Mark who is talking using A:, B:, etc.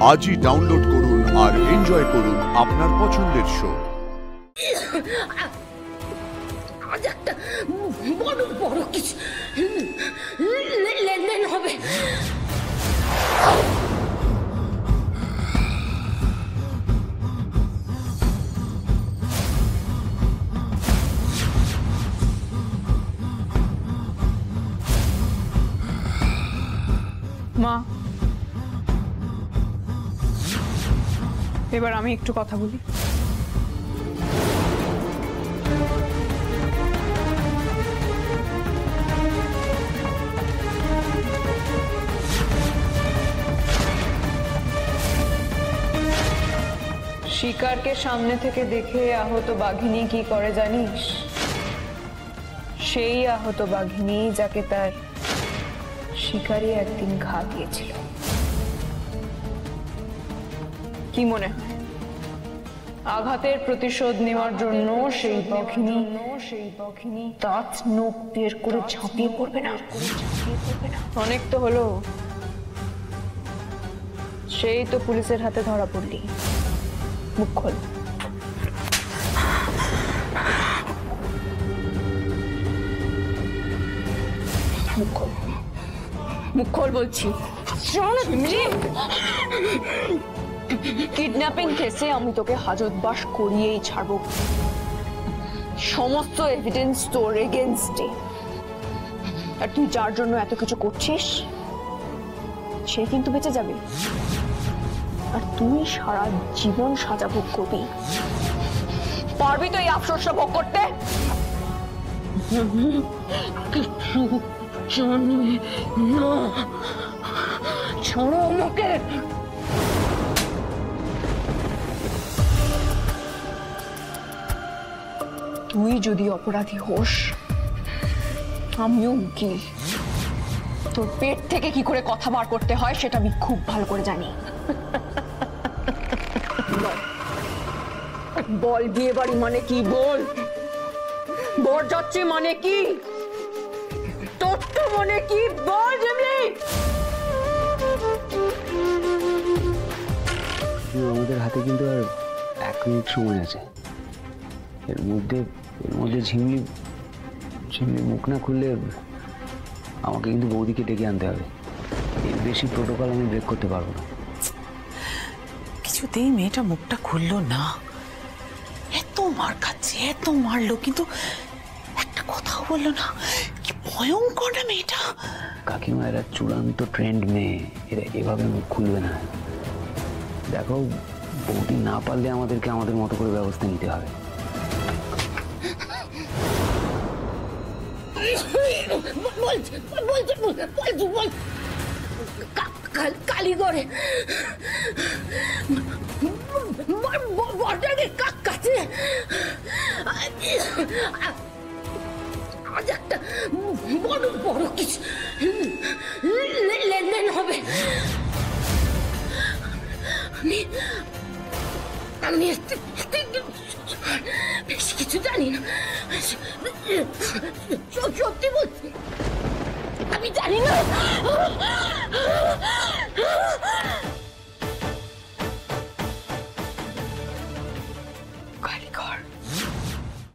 A: আজই ডাউনলোড করুন আর এনজয় করুন আপনার পছন্দের শো।
B: আজ একটা বড় বড় কিছু লেনদেন হবে।
C: মা, এবার আমি একটু কথা বলি। শিকারকে সামনে থেকে দেখে আহত বাঘিনী কি করে জানিস? সেই আহত বাঘিনী যাকে তার শিকারী একদিন ঘা দিয়েছিল। কি মনে হয় আঘাতের প্রতিশোধ নেওয়ার জন্য সেই বাঘিনী দাঁত নখ বের করে ঝাঁপিয়ে পড়বে না? অনেক তো হলো, সেই তো পুলিশের হাতে ধরা পড়লি। মুখ খোল। মুখ খোল, মুখ খোল বলছি। কিডন্যাপিং কেসে আমি তোকে হাজতবাস করিয়েই ছাড়বো। সমস্ত এভিডেন্স তোর এগেইনস্টে। আর তুই যার জন্য এত কিছু করছিস সে কিন্তু বেঁচে যাবে, আর তুই সারা জীবন সাজা ভোগ করবি। পারবি তো এই আফসোসটা ভোগ করতে? ছাড়ো আমাকে। তুই যদি অপরাধী হোস, আমিও উকিল। তোর পেট থেকে কি করে কথা বার করতে হয় সেটা আমি খুব ভালো করে জানি। বল, বিয়ে বাড়ি মানে কি? বল, বরযাত্রী মানে কি? তত্ত্ব মানে কি? বল জিমলি।
D: আমাদের হাতে কিন্তু আর 1 মিনিট সময় আছে। এর মধ্যে ঝিমলি মুখ না খুললে আমাকে কিন্তু বৌদিকে ডেকে আনতে হবে। এর বেশি প্রোটোকল আমি ব্রেক করতে পারবো না।
E: কিছুতেই মেয়েটা মুখটা খুললো না। এত মার খাচ্ছে, এত মারলো, কিন্তু একটা কথাও বললো না। কি ভয়ঙ্কর না মেয়েটা।
D: কাকিমা এরা চূড়ান্ত ট্রেন্ড মেয়ে, এরা এভাবে মুখ খুলবে না। দেখো, বৌদি না পারলে আমাদেরকে আমাদের মতো করে ব্যবস্থা নিতে হবে।
B: কালীগড়ে কাছে আজ একটা বড় বড় কিছু লেনদেন হবে। আমি বেশি কিছু জানি না, সত্যি বলছি আমি জানি না।